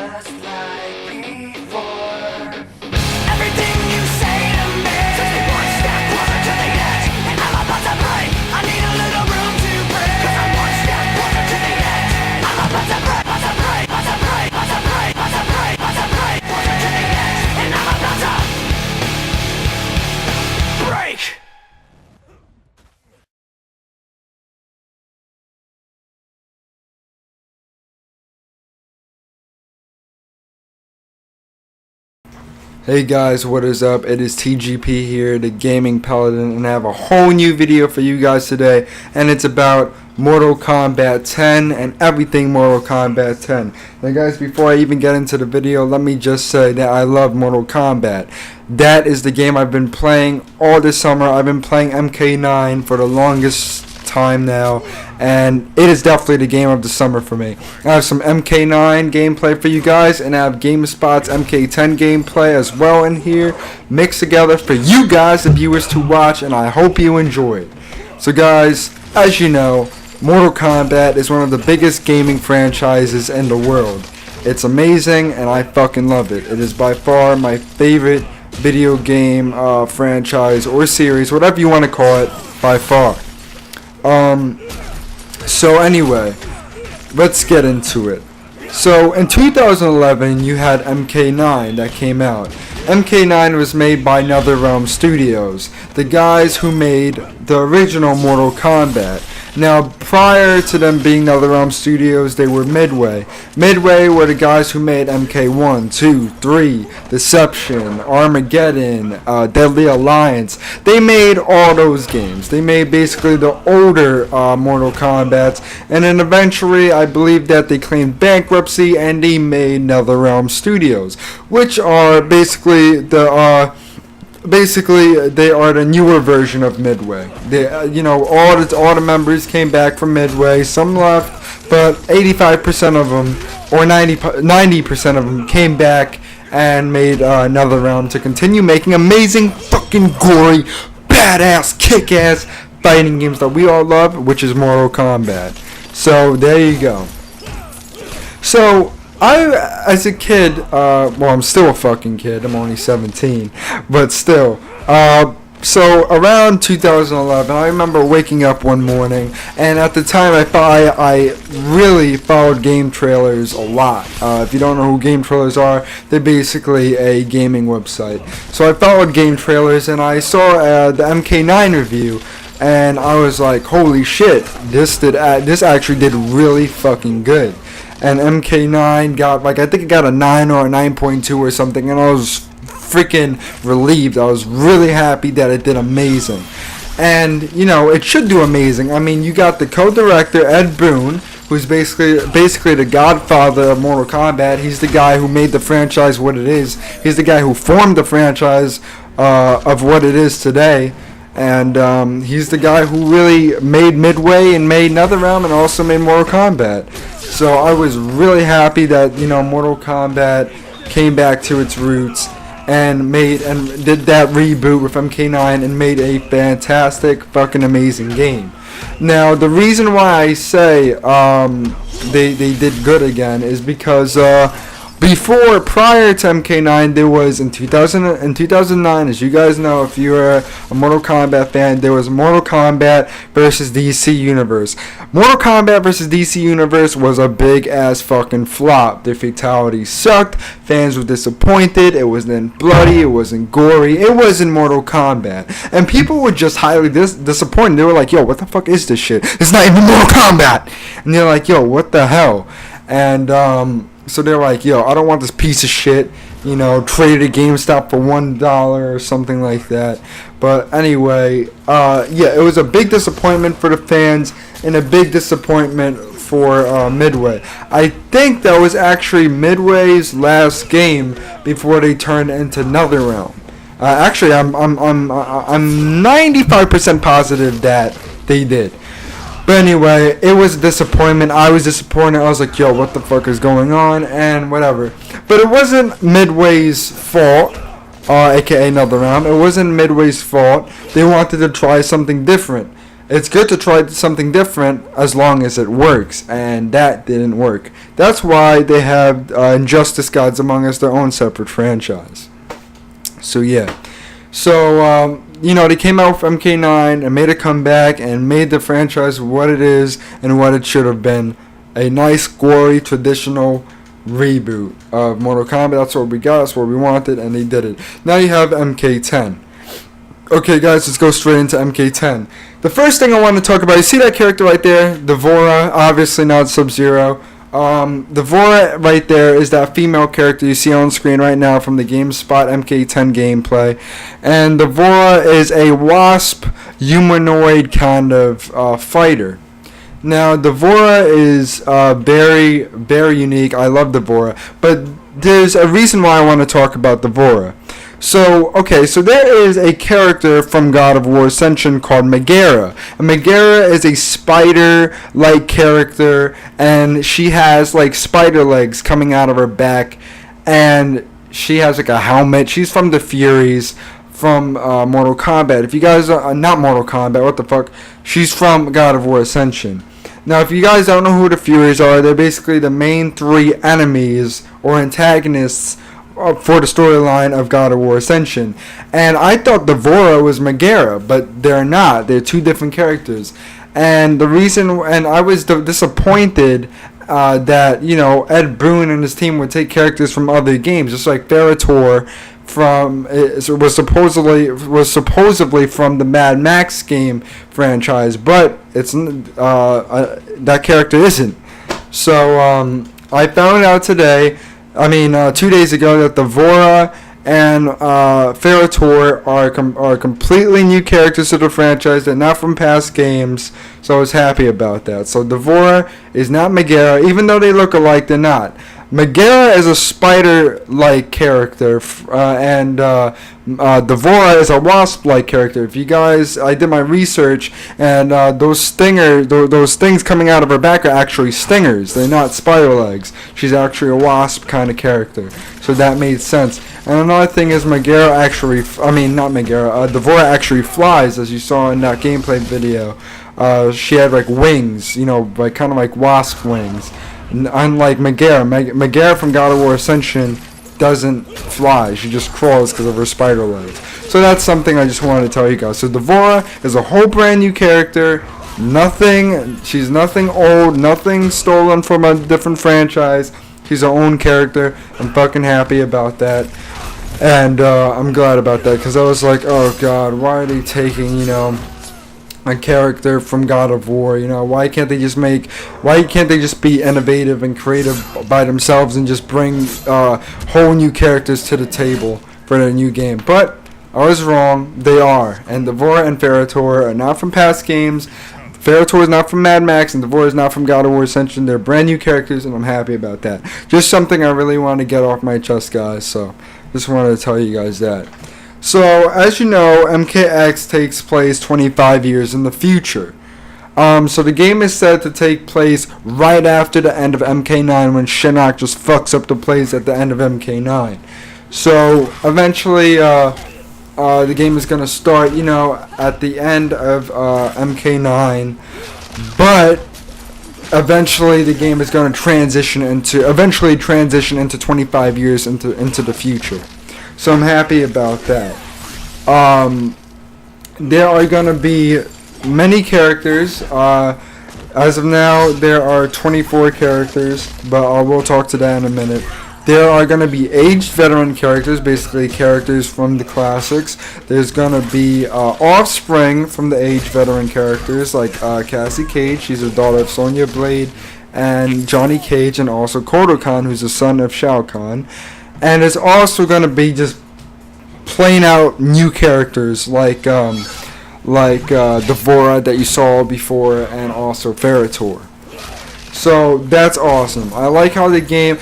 just like before. Everything you say to me takes me one step closer to the edge, and I'm about to break. I need a little room to breathe, 'cause I'm one step closer to the edge. I'm about to break, about to break, about to break, about to break, about to break, about to break, closer to the edge, and I'm about to break. Hey guys, what is up? It is TGP here, the Gaming Paladin, and I have a whole new video for you guys today, and it's about Mortal Kombat 10 and everything Mortal Kombat 10. Now guys, before I even get into the video, let me just say that I love Mortal Kombat. That is the game I've been playing all this summer. I've been playing MK9 for the longest time now, and it is definitely the game of the summer for me. I have some MK9 gameplay for you guys, and I have Gamespot's MK10 gameplay as well in here, mixed together for you guys, the viewers, to watch, and I hope you enjoy it. So guys, as you know, Mortal Kombat is one of the biggest gaming franchises in the world. It's amazing, and I fucking love it. It is by far my favorite video game franchise or series, whatever you want to call it, by far. So anyway, let's get into it. So in 2011 you had MK9 that came out. MK9 was made by NetherRealm Studios, the guys who made the original Mortal Kombat. Now, prior to them being NetherRealm Studios, they were Midway. Midway were the guys who made MK1, 2, 3, Deception, Armageddon, Deadly Alliance. They made all those games. They made basically the older Mortal Kombats, and then eventually I believe that they claimed bankruptcy and they made NetherRealm Studios, which are basically they are the newer version of Midway. They, all the members came back from Midway. Some left, but 85% of them, or 90% of them, came back and made NetherRealm to continue making amazing, fucking gory, badass, kick-ass fighting games that we all love, which is Mortal Kombat. So there you go. So as a kid, well, I'm still a fucking kid. I'm only 17, but still. So around 2011, I remember waking up one morning, and at the time, I really followed game trailers a lot. If you don't know who game trailers are, they're basically a gaming website. So I followed game trailers, and I saw the MK9 review. And I was like, holy shit, this actually did really fucking good. And MK9 got, like, I think it got a 9 or a 9.2 or something, and I was freaking relieved. I was really happy that it did amazing. And, it should do amazing. I mean, you got the co-director, Ed Boon, who's basically the godfather of Mortal Kombat. He's the guy who made the franchise what it is. He's the guy who formed the franchise of what it is today. And he's the guy who really made Midway and made NetherRealm and also made Mortal Kombat. So I was really happy that Mortal Kombat came back to its roots and did that reboot with MK9 and made a fantastic, fucking amazing game. Now the reason why I say they did good again is because prior to MK9, there was in 2009, as you guys know, if you're a Mortal Kombat fan, there was Mortal Kombat versus DC Universe. Mortal Kombat versus DC Universe was a big ass fucking flop. The fatalities sucked. Fans were disappointed. It wasn't bloody. It wasn't gory. It wasn't Mortal Kombat, and people were just highly disappointed. They were like, "Yo, what the fuck is this shit? It's not even Mortal Kombat." And they're like, "Yo, what the hell?" And so they're like, yo, I don't want this piece of shit, traded at GameStop for $1 or something like that. But anyway, it was a big disappointment for the fans and a big disappointment for Midway. I think that was actually Midway's last game before they turned into NetherRealm. Actually, I'm 95% positive that they did. But anyway, it was a disappointment. I was disappointed. I was like, yo, what the fuck is going on? And whatever. But it wasn't Midway's fault, aka NetherRealm. It wasn't Midway's fault. They wanted to try something different. it's good to try something different as long as it works, and that didn't work. That's why they have Injustice Gods Among Us, their own separate franchise. So yeah, so they came out with MK9 and made a comeback and made the franchise what it is and what it should have been. A nice, gory, traditional reboot of Mortal Kombat. That's what we got, that's what we wanted, and they did it. Now you have MK10. Okay guys, let's go straight into MK10. The first thing I want to talk about, you see that character right there? Devora, obviously not Sub-Zero. Devora right there is that female character you see on screen right now from the GameSpot MK10 gameplay. And Devora is a wasp humanoid kind of fighter. Now, Devora is very, very unique. I love Devora. But there's a reason why I want to talk about Devora. So there is a character from God of War Ascension called Megara. And Megara is a spider-like character, and she has like spider legs coming out of her back, and she has like a helmet. She's from the Furies from Mortal Kombat. If you guys are not Mortal Kombat, what the fuck? She's from God of War Ascension. Now, if you guys don't know who the Furies are, they're basically the main three enemies or antagonists for the storyline of God of War Ascension. And I thought Devora was Megara, but they're not. They're two different characters. And the reason, and I was disappointed that, Ed Boon and his team would take characters from other games, just like Ferrator was supposedly from the Mad Max game franchise, but it's that character isn't. So I found out today, 2 days ago, that Devora and Ferrator are completely new characters to the franchise. They're not from past games, so I was happy about that. So Devora is not Megara, even though they look alike, they're not. Megara is a spider-like character, and Devora is a wasp-like character. If you guys, I did my research, and those things coming out of her back are actually stingers. They're not spider legs. She's actually a wasp kind of character, so that made sense. And another thing is Devora actually flies, as you saw in that gameplay video. She had like wings, like kind of like wasp wings. Unlike Megara. Megara from God of War Ascension doesn't fly. She just crawls because of her spider legs. So that's something I just wanted to tell you guys. So Devora is a whole brand new character. She's nothing old, nothing stolen from a different franchise. She's her own character. I'm fucking happy about that. And I'm glad about that, because I was like, oh god, why are they taking, a character from God of War? Why can't they just be innovative and creative by themselves and just bring whole new characters to the table for their new game? But I was wrong. They are. And Devora and Ferrator are not from past games. Ferrator is not from Mad Max, and Devora is not from God of War Ascension. They're brand new characters, and I'm happy about that. Just something I really want to get off my chest, guys. So just wanted to tell you guys that. So, as you know, MKX takes place 25 years in the future. So the game is said to take place right after the end of MK9, when Shinnok just fucks up the place at the end of MK9. So, eventually, the game is going to start, at the end of MK9. But eventually the game is going to transition into 25 years into the future. So I'm happy about that. There are going to be many characters. As of now, there are 24 characters, but I will talk to that in a minute. There are going to be aged veteran characters, basically characters from the classics. There's going to be offspring from the aged veteran characters, like Cassie Cage, she's the daughter of Sonya Blade, and Johnny Cage, and also Kodo Khan, who's the son of Shao Kahn. And it's also going to be just plain out new characters like Devora that you saw before, and also Ferrator. So that's awesome. I like how the game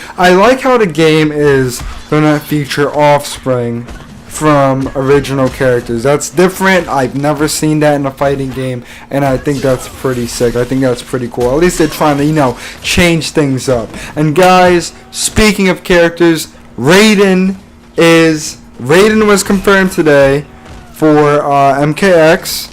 is going to feature offspring from original characters. That's different. I've never seen that in a fighting game, and I think that's pretty sick. I think that's pretty cool. At least they're trying to, change things up. And guys, speaking of characters, Raiden was confirmed today for MKX.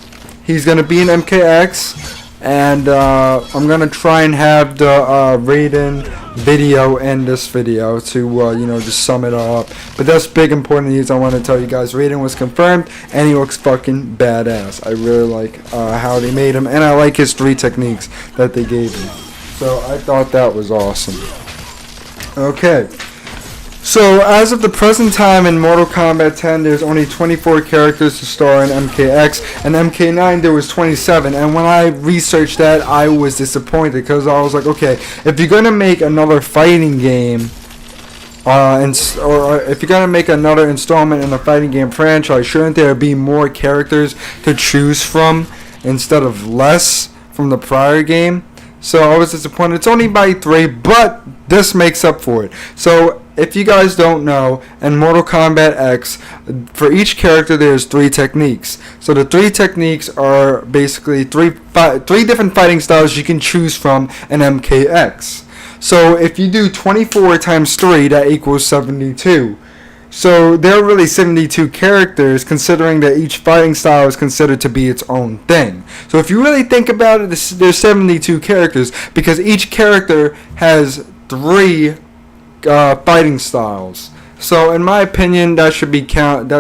he's gonna be in MKX. And I'm gonna try and have the Raiden video in this video to just sum it all up. But that's big important news I want to tell you guys. Raiden was confirmed, and he looks fucking badass. I really like how they made him, and I like his 3 techniques that they gave him. So I thought that was awesome. Okay. So, as of the present time in Mortal Kombat 10, there's only 24 characters to star in MKX, and MK9 there was 27, and when I researched that, I was disappointed, because I was like, okay, if you're going to make another fighting game, or if you're going to make another installment in the fighting game franchise, shouldn't there be more characters to choose from, instead of less from the prior game? So I was disappointed. It's only by 3, but this makes up for it. So if you guys don't know, in Mortal Kombat X, for each character there's 3 techniques. So the 3 techniques are basically three different fighting styles you can choose from in MKX. So if you do 24 times 3, that equals 72. So there are really 72 characters, considering that each fighting style is considered to be its own thing. So if you really think about it, there's 72 characters, because each character has 3 fighting styles. So in my opinion, that should be counted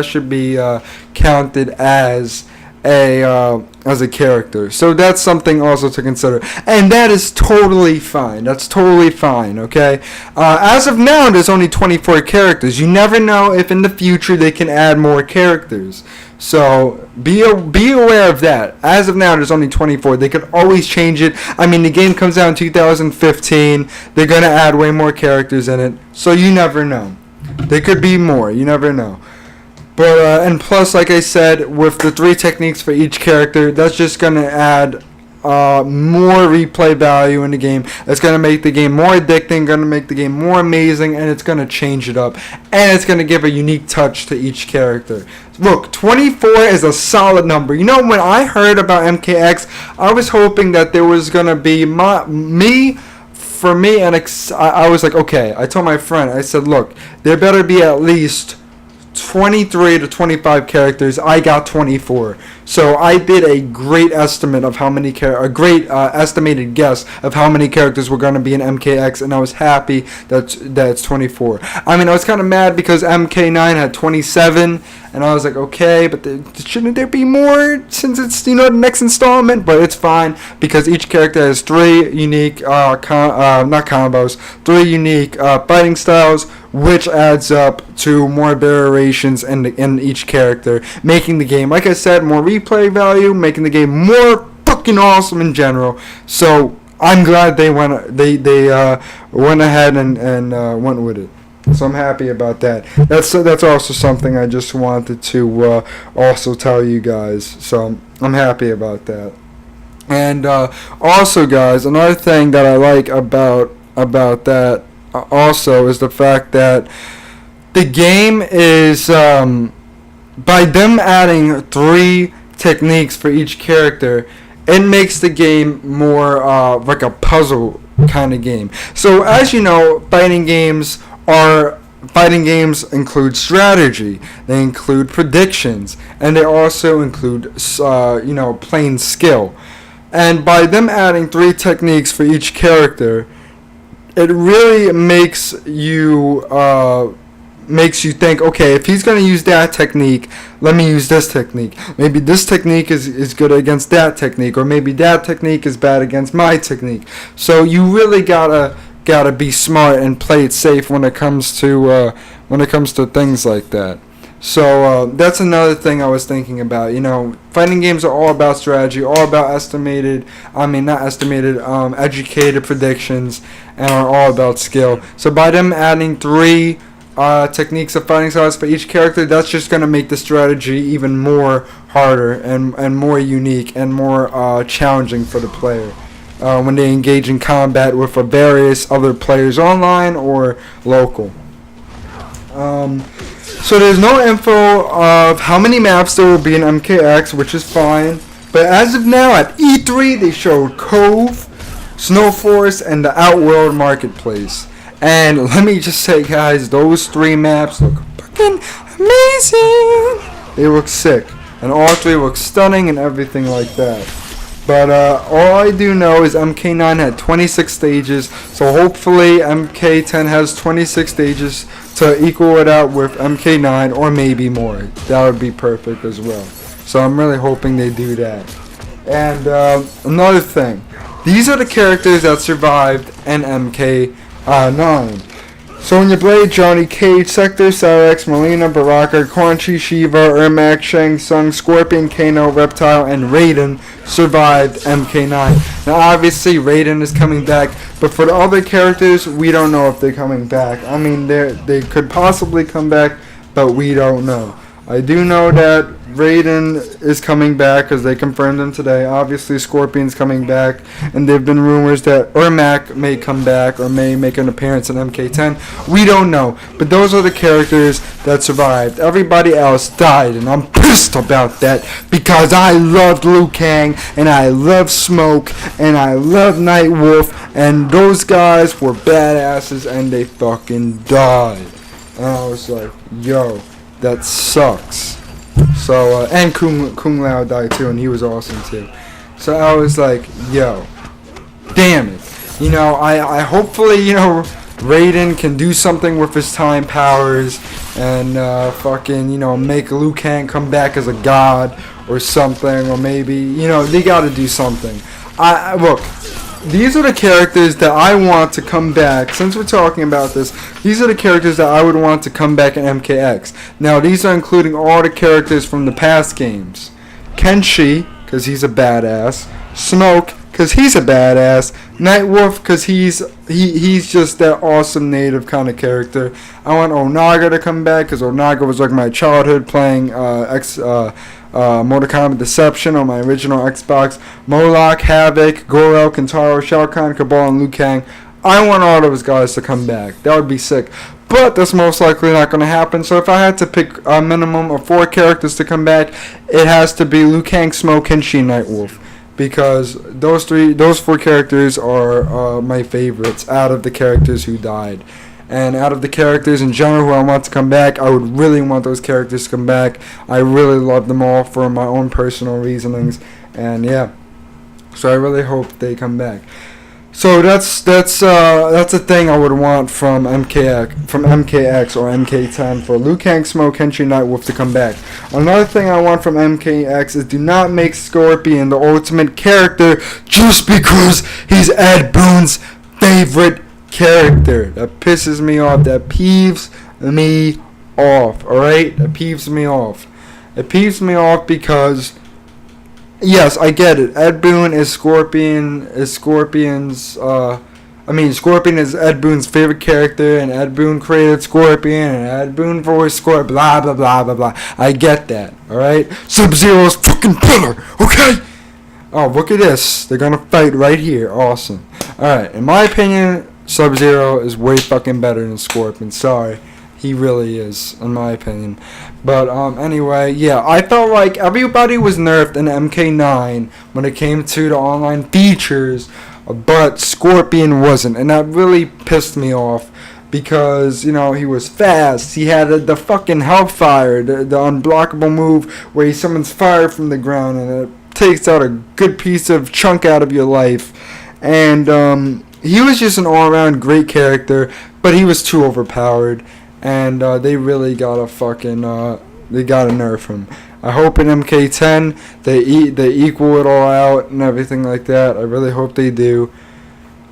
as a character. So that's something also to consider, and that is totally fine. That's totally fine. Okay. As of now, there's only 24 characters. You never know if in the future they can add more characters. So be aware of that. As of now, there's only 24. They could always change it. I mean, the game comes out in 2015. They're gonna add way more characters in it. So you never know. There could be more. You never know. But and plus, like I said, with the 3 techniques for each character, that's just gonna add more replay value in the game. It's gonna make the game more addicting, gonna make the game more amazing, and it's gonna change it up, and it's gonna give a unique touch to each character. Look, 24 is a solid number. You know, when I heard about MKX, I was hoping that there was gonna be I was like, okay. I told my friend, I said, look, there better be at least 23 to 25 characters. I got 24. So I did a great estimate of how many estimated guess of how many characters were going to be in MKX, and I was happy that it's 24. I mean, I was kind of mad because MK9 had 27, and I was like, okay, but shouldn't there be more since it's the next installment? But it's fine, because each character has 3 unique three unique fighting styles, which adds up to more variations in each character, making the game, like I said, more replay value, making the game more fucking awesome in general. So I'm glad they went ahead and went with it. So I'm happy about that. That's also something I just wanted to also tell you guys. So I'm happy about that. And also, guys, another thing that I like about that also is the fact that the game is by them adding 3 techniques for each character, it makes the game more like a puzzle kind of game. So as you know, fighting games include strategy, they include predictions, and they also include plain skill. And by them adding 3 techniques for each character, it really makes you think, okay, if he's going to use that technique, let me use this technique. Maybe this technique is good against that technique, or maybe that technique is bad against my technique. So you really gotta be smart and play it safe when it comes to things like that. So that's another thing I was thinking about. Fighting games are all about strategy, all about educated predictions, and are all about skill. So by them adding 3 techniques of fighting styles for each character, that's just going to make the strategy even more harder and more unique and more challenging for the player when they engage in combat with various other players online or local. So there's no info of how many maps there will be in MKX, which is fine. But as of now, at E3, they showed Cove, Snowforest, and the Outworld Marketplace. And let me just say, guys, those 3 maps look fucking amazing. They look sick. and all 3 look stunning and everything like that. But all I do know is MK9 had 26 stages, so hopefully MK10 has 26 stages to equal it out with MK9, or maybe more. That would be perfect as well. So I'm really hoping they do that. And another thing, these are the characters that survived in MK9. Sonya Blade, Johnny Cage, Sector, Cyrex, Melina, Baraka, Quan Chi, Shiva, Ermac, Shang Tsung, Scorpion, Kano, Reptile, and Raiden survived MK9. Now obviously Raiden is coming back, but for the other characters, we don't know if they're coming back. I mean, they could possibly come back, but we don't know. I do know that Raiden is coming back because they confirmed him today. Obviously, Scorpion's coming back, and there have been rumors that Ermac may come back or may make an appearance in MK10. We don't know, but those are the characters that survived. Everybody else died, and I'm pissed about that because I loved Liu Kang, and I love Smoke, and I love Nightwolf, and those guys were badasses, and they fucking died. And I was like, yo, that sucks. So, and Kung Lao died too, and he was awesome too. So I was like, yo, damn it. You know, I hopefully, you know, Raiden can do something with his time powers and fucking, you know, make Liu Kang come back as a god or something, or maybe, you know, they gotta do something. Look, these are the characters that I want to come back. Since we're talking about this, these are the characters that I would want to come back in MKX. Now, these are including all the characters from the past games. Kenshi, because he's a badass. Smoke, because he's a badass. Nightwolf, because he's just that awesome native kind of character. I want Onaga to come back, because Onaga was like my childhood playing Mortal Kombat Deception on my original Xbox. Moloch, Havoc, Goro, Kentaro, Shao Kahn, Cabal, and Liu Kang. I want all those guys to come back. That would be sick. But that's most likely not going to happen. So if I had to pick a minimum of 4 characters to come back, it has to be Liu Kang, Smoke, Kenshi, Nightwolf. Because those 4 characters are my favorites out of the characters who died. And out of the characters in general who I want to come back, I would really want those characters to come back. I really love them all for my own personal reasonings. And yeah, so I really hope they come back. So that's a thing I would want from MKX or MK10 for Liu Kang, Smoke, Kenshi, Nightwolf to come back. Another thing I want from MKX is do not make Scorpion the ultimate character just because he's Ed Boon's favorite character. That pisses me off. That peeves me off. Alright? That peeves me off. It peeves me off because, yes, I get it. Ed Boon is Scorpion is Ed Boon's favorite character, and Ed Boon created Scorpion, and Ed Boon voiced Scorpion, blah, blah, blah, blah, blah. I get that, alright? Sub-Zero's fucking pillar, okay? Oh, look at this. They're gonna fight right here. Awesome. Alright, in my opinion, Sub-Zero is way fucking better than Scorpion. Sorry. He really is, in my opinion. But, anyway, yeah, I felt like everybody was nerfed in MK9 when it came to the online features, but Scorpion wasn't, and that really pissed me off, because, you know, he was fast, he had the fucking Hellfire, the unblockable move, where he summons fire from the ground, and it takes out a good piece of chunk out of your life, and, he was just an all-around great character, but he was too overpowered. And they really gotta fucking they gotta nerf him. I hope in MK10 they equal it all out and everything like that. I really hope they do.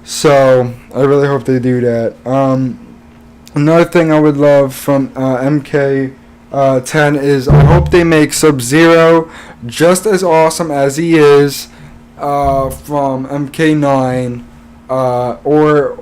So I really hope they do that. Another thing I would love from MK10 is I hope they make Sub-Zero just as awesome as he is from MK9, or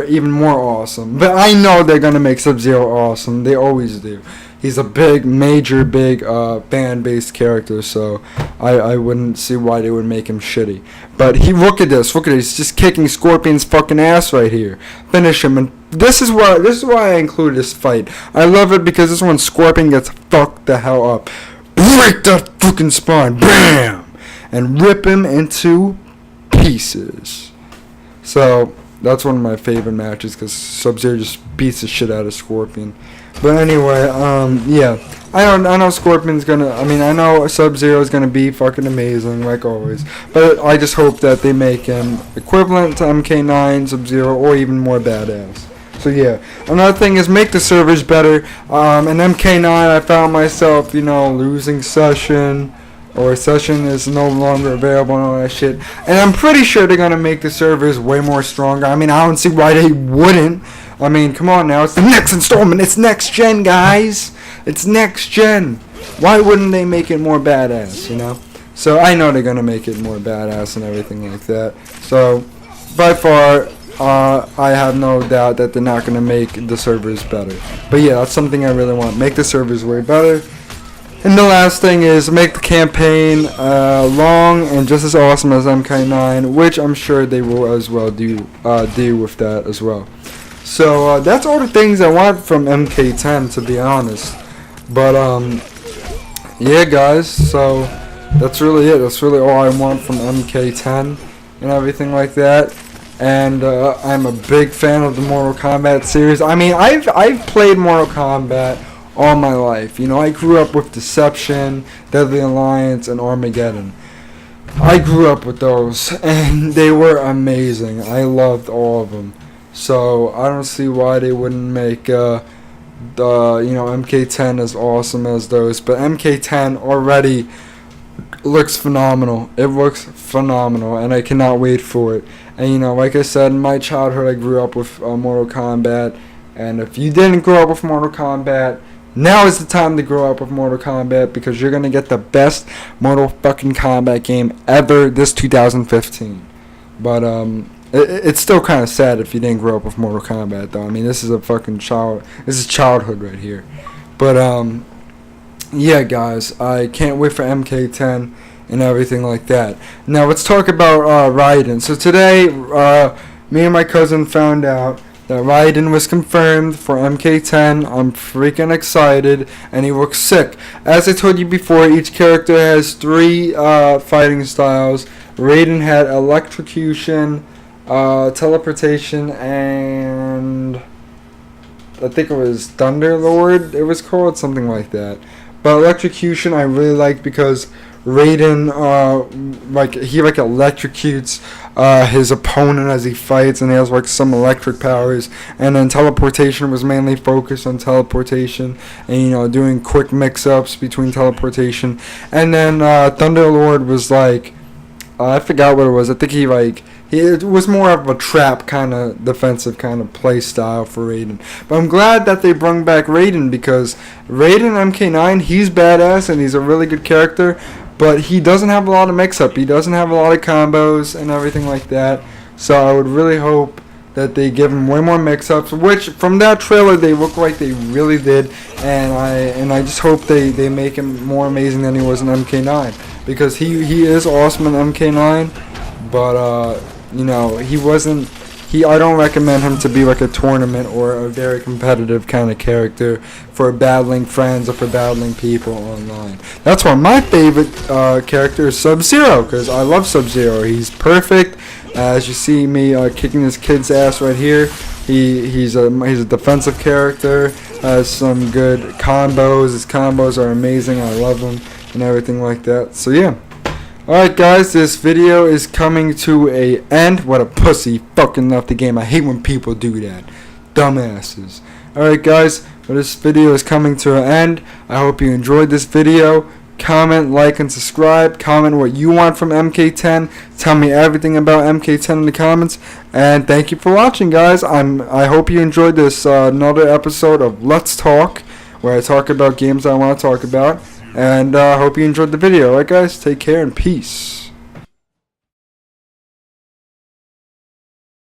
even more awesome. But I know they're going to make Sub-Zero awesome. They always do. He's a big fan-based character, so I wouldn't see why they would make him shitty. But look at this. He's just kicking Scorpion's fucking ass right here. Finish him, and this is why I included this fight. I love it because this is when Scorpion gets fucked the hell up. Break that fucking spine, bam, and rip him into pieces. So that's one of my favorite matches because Sub-Zero just beats the shit out of Scorpion. But anyway, yeah, I know Scorpion's gonna. I mean, I know Sub-Zero is gonna be fucking amazing, like always. But I just hope that they make him equivalent to MK9, Sub-Zero, or even more badass. So yeah. Another thing is make the servers better. In MK9, I found myself, losing session, or session is no longer available and all that shit. And I'm pretty sure they're gonna make the servers way more stronger. I mean, I don't see why they wouldn't. I mean, come on now. It's the next installment. It's next gen, guys. It's next gen. Why wouldn't they make it more badass, So I know they're going to make it more badass and everything like that. So by far, I have no doubt that they're not going to make the servers better. But yeah, that's something I really want. Make the servers way better. And the last thing is make the campaign long and just as awesome as MK9, which I'm sure they will as well do with that as well. So that's all the things I want from MK10, to be honest. But yeah, guys. So that's really it. That's really all I want from MK10 and everything like that. And I'm a big fan of the Mortal Kombat series. I mean, I've played Mortal Kombat all my life. I grew up with Deception, Deadly Alliance, and Armageddon. I grew up with those, and they were amazing. I loved all of them. So I don't see why they wouldn't make MK10 as awesome as those. But MK10 already looks phenomenal. It looks phenomenal, and I cannot wait for it. And like I said, in my childhood, I grew up with Mortal Kombat. And if you didn't grow up with Mortal Kombat, now is the time to grow up with Mortal Kombat, because you're gonna get the best Mortal fucking Kombat game ever this 2015. But it's still kind of sad if you didn't grow up with Mortal Kombat, though. I mean, this is a fucking this is childhood right here. But yeah, guys, I can't wait for MK10 and everything like that. Now let's talk about Raiden. So today, me and my cousin found out that Raiden was confirmed for MK10. I'm freaking excited, and he looks sick. As I told you before, each character has 3 fighting styles. Raiden had electrocution, teleportation, and I think it was Thunderlord, it was called, something like that. But electrocution I really liked because Raiden, he electrocutes his opponent as he fights, and he has some electric powers. And then teleportation was mainly focused on teleportation and doing quick mix-ups between teleportation. And then Thunderlord was I forgot what it was. I think it was more of a trap kind of defensive kind of play style for Raiden. But I'm glad that they brought back Raiden, because Raiden MK9, he's badass and he's a really good character, but he doesn't have a lot of mix-up. He doesn't have a lot of combos and everything like that. So I would really hope that they give him way more mix-ups, which from that trailer they look like they really did. And I just hope they make him more amazing than he was in MK9, because he is awesome in MK9, but he wasn't. I don't recommend him to be a tournament or a very competitive kind of character for battling friends or for battling people online. That's why my favorite character is Sub-Zero, because I love Sub-Zero. He's perfect. As you see me kicking this kid's ass right here, he's a defensive character. Has some good combos. His combos are amazing. I love them and everything like that. So yeah. Alright, guys, this video is coming to a end. What a pussy fucking left the game. I hate when people do that. Dumbasses. Alright, guys, well, this video is coming to an end. I hope you enjoyed this video. Comment, like, and subscribe. Comment what you want from MK10. Tell me everything about MK10 in the comments. And thank you for watching, guys. I hope you enjoyed this another episode of Let's Talk, where I talk about games I want to talk about. And I hope you enjoyed the video. Alright, guys, take care and peace.